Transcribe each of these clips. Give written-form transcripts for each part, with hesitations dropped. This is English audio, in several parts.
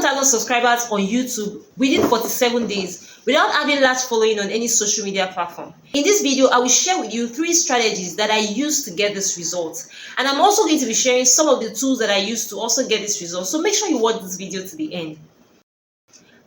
1,000 subscribers on YouTube within 47 days without having large following on any social media platform. In this video, I will share with you 3 strategies that I use to get this result. And I'm also going to be sharing some of the tools that I use to also get this result. So make sure you watch this video to the end.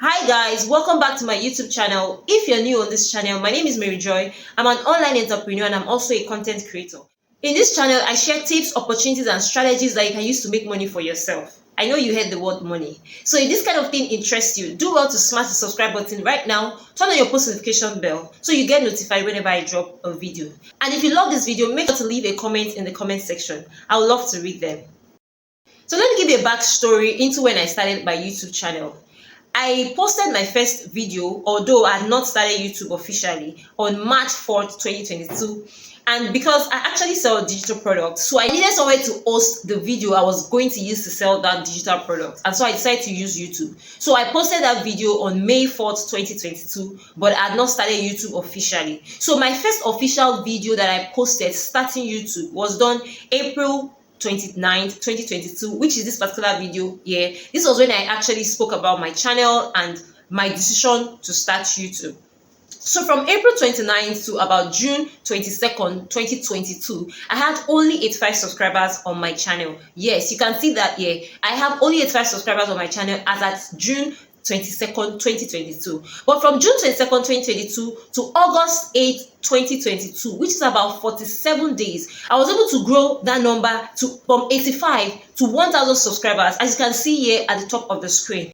Hi guys, welcome back to my YouTube channel. If you're new on this channel, my name is Maryjoy. I'm an online entrepreneur and I'm also a content creator. In this channel, I share tips, opportunities, and strategies that you can use to make money for yourself. I know you heard the word money. So if this kind of thing interests you, do well to smash the subscribe button right now. Turn on your post notification bell so you get notified whenever I drop a video. And if you love this video, make sure to leave a comment in the comment section. I would love to read them. So let me give you a backstory into when I started my YouTube channel. I posted my first video, although I had not started YouTube officially, on March 4th, 2022. And because I actually sell digital products, so I needed somewhere to host the video I was going to use to sell that digital product. And so I decided to use YouTube. So I posted that video on May 4th, 2022, but I had not started YouTube officially. So my first official video that I posted starting YouTube was done April 29th, 2022, which is this particular video here. This was when I actually spoke about my channel and my decision to start YouTube. So from April 29th to about June 22nd, 2022, I had only 85 subscribers on my channel. Yes, you can see that here. I have only 85 subscribers on my channel as at June 22nd, 2022. But from June 22nd, 2022 to August 8th, 2022, which is about 47 days, I was able to grow that number to from 85 to 1,000 subscribers, as you can see here at the top of the screen.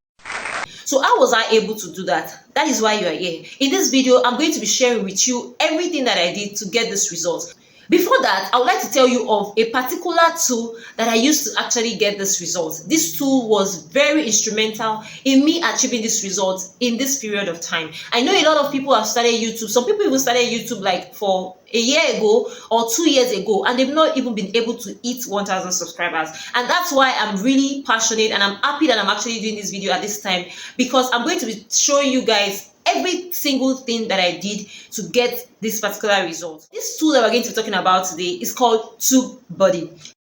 So how was I able to do that? That is why you are here. In this video, I'm going to be sharing with you everything that I did to get this result. Before that, I would like to tell you of a particular tool that I used to actually get this result. This tool was very instrumental in me achieving this result in this period of time. I know a lot of people have started YouTube. Some people even started YouTube like for a year ago or 2 years ago, and they've not even been able to hit 1,000 subscribers. And that's why I'm really passionate and I'm happy that I'm actually doing this video at this time, because I'm going to be showing you guys every single thing that I did to get this particular result. This tool that we're going to be talking about today is called Tubebuddy.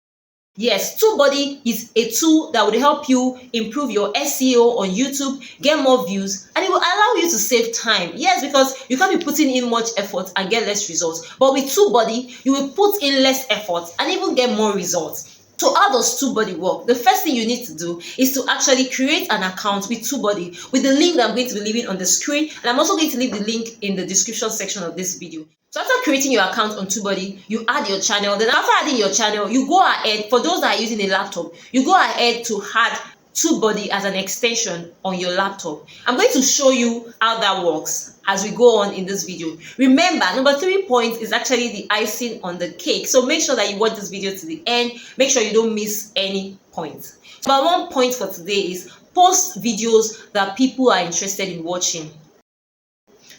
Yes, Tubebuddy is a tool that would help you improve your SEO on YouTube, get more views, and it will allow you to save time. Yes, because you can't be putting in much effort and get less results. But with Tubebuddy, you will put in less effort and even get more results. So how does Tubebuddy work? The first thing you need to do is to actually create an account with Tubebuddy with the link that I'm going to be leaving on the screen, and I'm also going to leave the link in the description section of this video. So after creating your account on Tubebuddy, you add your channel. Then after adding your channel, you go ahead, for those that are using a laptop, you go ahead to add Tubebuddy as an extension on your laptop. I'm going to show you how that works as we go on in this video. Remember, number 3 point is actually the icing on the cake. So make sure that you watch this video to the end. Make sure you don't miss any points. Number 1 point for today is post videos that people are interested in watching.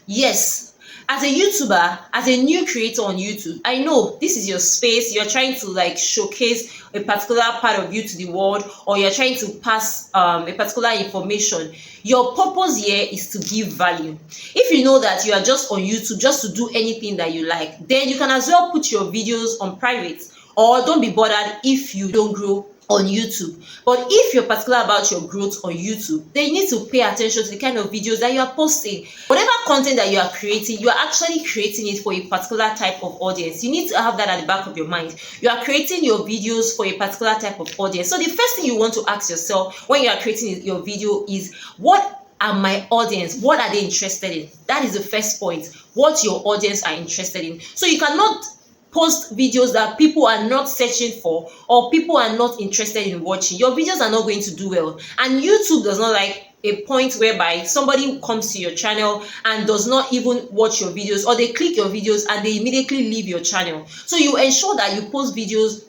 Yes. As a YouTuber, as a new creator on YouTube, I know this is your space. You're trying to like showcase a particular part of you to the world, or you're trying to pass a particular information. Your purpose here is to give value. If you know that you are just on YouTube just to do anything that you like, then you can as well put your videos on private, or don't be bothered if you don't grow on YouTube. But if you're particular about your growth on YouTube, then you need to pay attention to the kind of videos that you are posting. Whatever content that you are creating, you are actually creating it for a particular type of audience. You need to have that at the back of your mind. You are creating your videos for a particular type of audience. So the first thing you want to ask yourself when you are creating your video is, what are my audience? What are they interested in? That is the first point. What your audience are interested in. So you cannot post videos that people are not searching for or people are not interested in watching. Your videos are not going to do well. And YouTube does not like a point whereby somebody comes to your channel and does not even watch your videos, or they click your videos and they immediately leave your channel. So you ensure that you post videos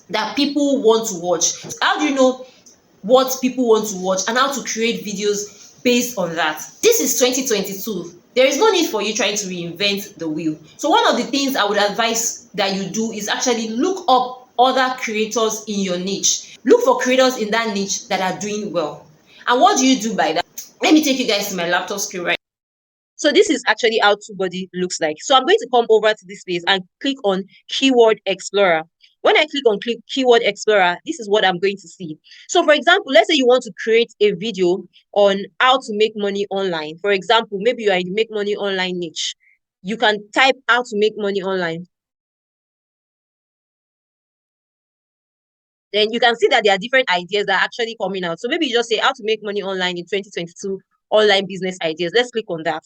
that people want to watch. How do you know what people want to watch and how to create videos based on that? This is 2022. There is no need for you trying to reinvent the wheel. So one of the things I would advise that you do is actually look up other creators in your niche. Look for creators in that niche that are doing well. And what do you do by that? Let me take you guys to my laptop screen right now. So this is actually how Tubebuddy looks like. So I'm going to come over to this place and click on Keyword Explorer. When I click on Keyword Explorer, this is what I'm going to see. So for example, let's say you want to create a video on how to make money online. For example, maybe you are in the make money online niche. You can type how to make money online. Then you can see that there are different ideas that are actually coming out. So maybe you just say how to make money online in 2022, online business ideas. Let's click on that.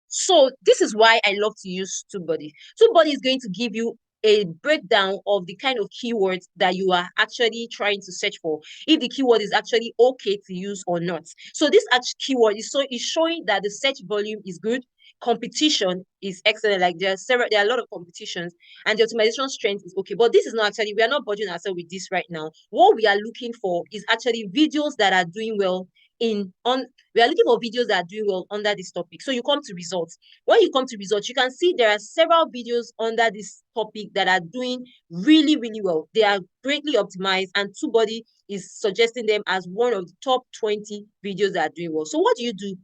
So this is why I love to use Tubebuddy. Tubebuddy is going to give you a breakdown of the kind of keywords that you are actually trying to search for, if the keyword is actually okay to use or not. So this keyword is showing that the search volume is good, competition is excellent. Like there are a lot of competitions, and the optimization strength is okay. But this is not actually, we are not budging ourselves with this right now. What we are looking for is actually videos that are doing well we are looking for videos that are doing well under this topic. So you come to results. When you come to results, you can see there are several videos under this topic that are doing really, really well. They are greatly optimized, and Tubebuddy is suggesting them as one of the top 20 videos that are doing well. So what do you do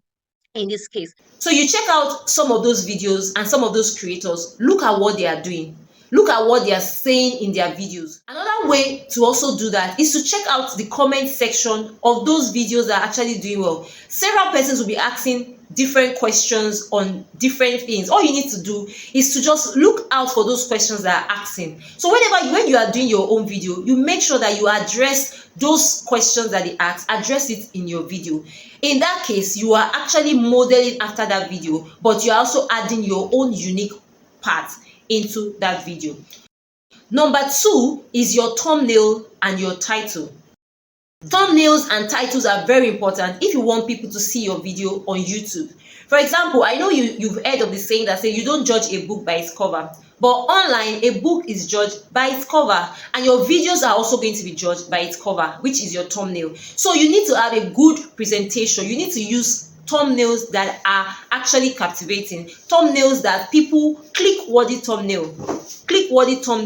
in this case? So you check out some of those videos and some of those creators, look at what they are doing. Look at what they are saying in their videos. Another way to also do that is to check out the comment section of those videos that are actually doing well. Several persons will be asking different questions on different things. All you need to do is to just look out for those questions that are asking. So when you are doing your own video, you make sure that you address those questions that they ask, address it in your video. In that case, you are actually modeling after that video, but you're also adding your own unique part into that video. Number two is your thumbnail and your title. Thumbnails and titles are very important if you want people to see your video on YouTube. For example, I know you've heard of the saying that say you don't judge a book by its cover. But online, a book is judged by its cover, and your videos are also going to be judged by its cover, which is your thumbnail. So you need to have a good presentation. You need to use thumbnails that are actually captivating, thumbnails that people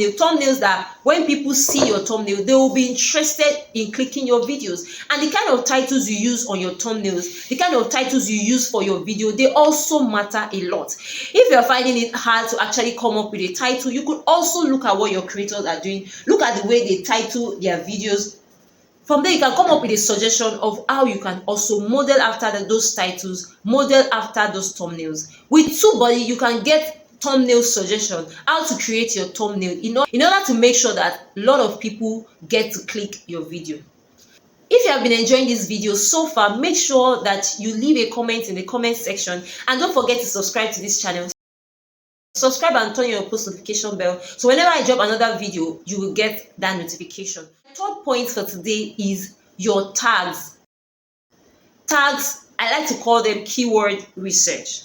thumbnails that when people see your thumbnail, they will be interested in clicking your videos. And the kind of titles you use on your thumbnails, the kind of titles you use for your video, they also matter a lot. If you're finding it hard to actually come up with a title, you could also look at what your creators are doing. Look at the way they title their videos. From there, you can come up with a suggestion of how you can also model after those titles, model after those thumbnails. With Tubebuddy, you can get thumbnail suggestion, how to create your thumbnail in order to make sure that a lot of people get to click your video. If you have been enjoying this video so far, make sure that you leave a comment in the comment section, and don't forget to subscribe to this channel. Subscribe and turn your post notification bell, so whenever I drop another video, you will get that notification. The third point for today is your tags. Tags, I like to call them keyword research.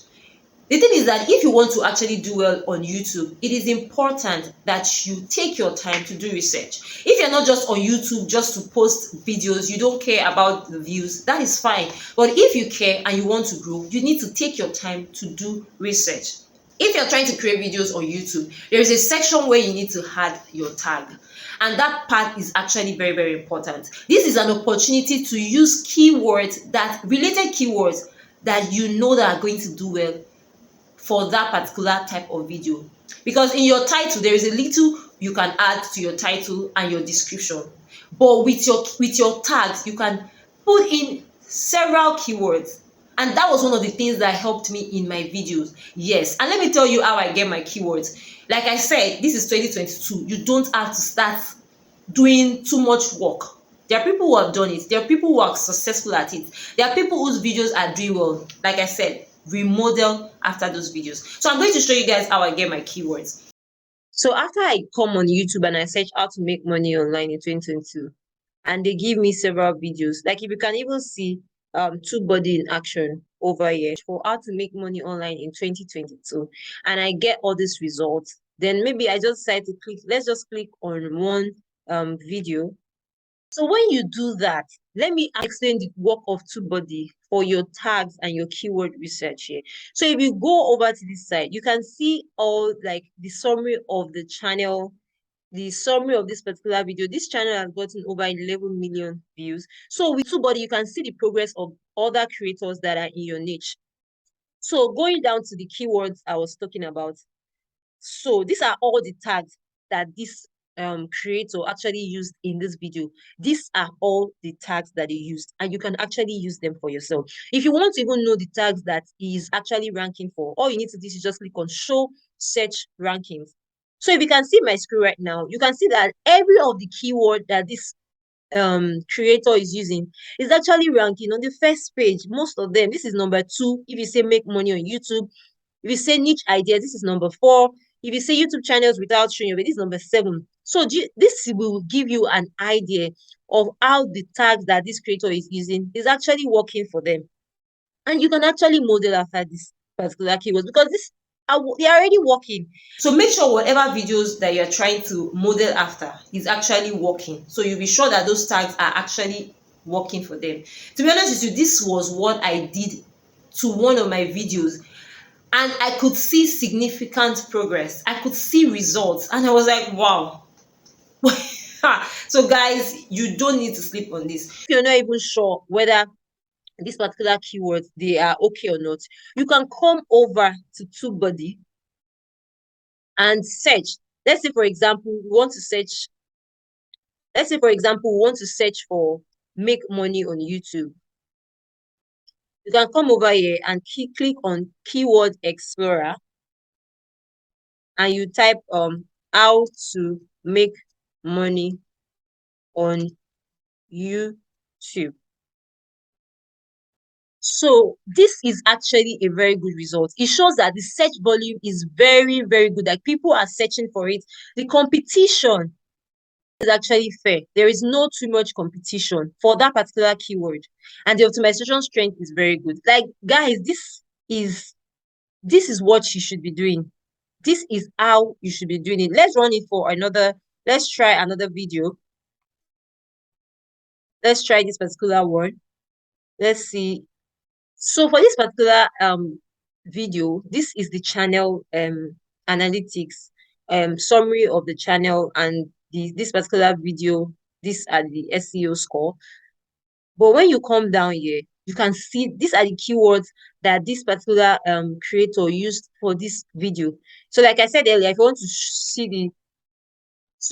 The thing is that if you want to actually do well on YouTube, it is important that you take your time to do research. If you're not just on YouTube just to post videos, you don't care about the views, that is fine. But if you care and you want to grow, you need to take your time to do research. If you're trying to create videos on YouTube, there is a section where you need to add your tag. And that part is actually very, very important. This is an opportunity to use related keywords that you know that are going to do well for that particular type of video. Because in your title, there is a little you can add to your title and your description. But with your tags, you can put in several keywords. And that was one of the things that helped me in my videos. Yes, and let me tell you how I get my keywords. Like I said, this is 2022. You don't have to start doing too much work. There are people who have done it. There are people who are successful at it. There are people whose videos are doing well. Like I said, remodel after those videos. So I'm going to show you guys how I get my keywords. So after I come on YouTube and I search how to make money online in 2022, and they give me several videos, like if you can even see Tubebuddy in action over here for how to make money online in 2022, and I get all these results, then maybe I just decide to let's just click on one video. So when you do that, let me explain the work of Tubebuddy for your tags and your keyword research here. So if you go over to this side, you can see all like the summary of the channel, the summary of this particular video. This channel has gotten over 11 million views. So with Tubebuddy, you can see the progress of other creators that are in your niche. So going down to the keywords I was talking about. So these are all the tags that this creator actually used in this video. These are all the tags that they used, and you can actually use them for yourself. If you want to even know the tags that is actually ranking for, all you need to do is just click on show search rankings. So if you can see my screen right now, you can see that every of the keyword that this creator is using is actually ranking on the first page. Most of them, this is number 2. If you say make money on YouTube, if you say niche ideas, this is number 4. If you say YouTube channels without showing your face, this is number 7. So this will give you an idea of how the tags that this creator is using is actually working for them. And you can actually model after this particular keywords because they're already working. So make sure whatever videos that you're trying to model after is actually working. So you'll be sure that those tags are actually working for them. To be honest with you, this was what I did to one of my videos, and I could see significant progress. I could see results, and I was like, wow. So guys, you don't need to sleep on this. If you're not even sure whether these particular keywords they are okay or not, you can come over to Tubebuddy and search. Let's say for example we want to search for make money on YouTube. You can come over here and click on keyword explorer, and you type how to make money on YouTube. So this is actually a very good result. It shows that the search volume is very, very good. Like people are searching for it. The competition is actually fair. There is no too much competition for that particular keyword, and the optimization strength is very good. Like guys, this is what you should be doing. This is how you should be doing it. Let's run it for another. Let's try another video. Let's try this particular one. Let's see. So for this particular video, this is the channel analytics summary of the channel, and this particular video, these are the SEO score. But when you come down here, you can see these are the keywords that this particular creator used for this video. So like I said earlier, if you want to see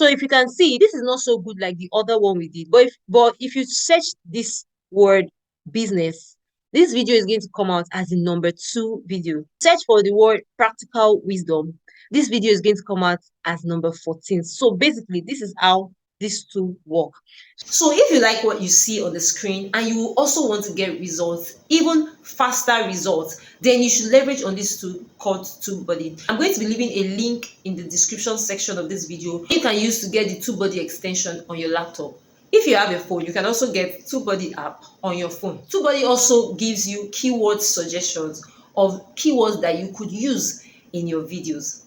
if you can see, this is not so good like the other one we did. But if you search this word business, this video is going to come out as the number 2 video. Search for the word practical wisdom. This video is going to come out as number 14. So basically, this is how these two work. So if you like what you see on the screen and you also want to get results, even faster results, then you should leverage on this tool called Tubebuddy. I'm going to be leaving a link in the description section of this video you can use to get the Tubebuddy extension on your laptop. If you have a phone, you can also get Tubebuddy app on your phone. Tubebuddy also gives you keyword suggestions of keywords that you could use in your videos.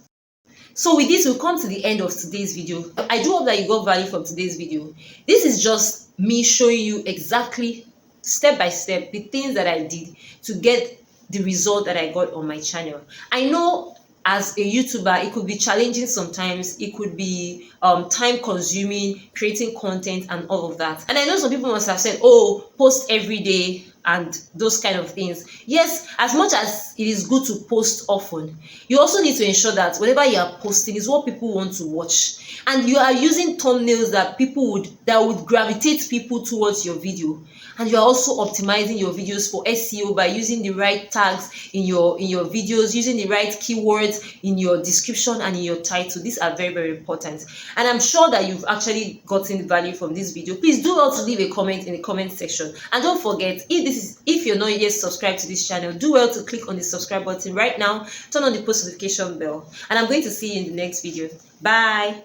So with this, we'll come to the end of today's video. I do hope that you got value from today's video. This is just me showing you exactly step by step the things that I did to get the result that I got on my channel. I know as a YouTuber, it could be challenging sometimes. It could be time consuming, creating content and all of that. And I know some people must have said, oh, post every day and those kind of things. Yes, as much as it is good to post often, you also need to ensure that whatever you are posting is what people want to watch, and you are using thumbnails that would gravitate people towards your video. And you are also optimizing your videos for SEO by using the right tags in your videos, using the right keywords in your description and in your title. These are very, very important. And I'm sure that you've actually gotten value from this video. Please do well to leave a comment in the comment section. And don't forget, if you're not yet subscribed to this channel, do well to click on the subscribe button right now. Turn on the post notification bell. And I'm going to see you in the next video. Bye.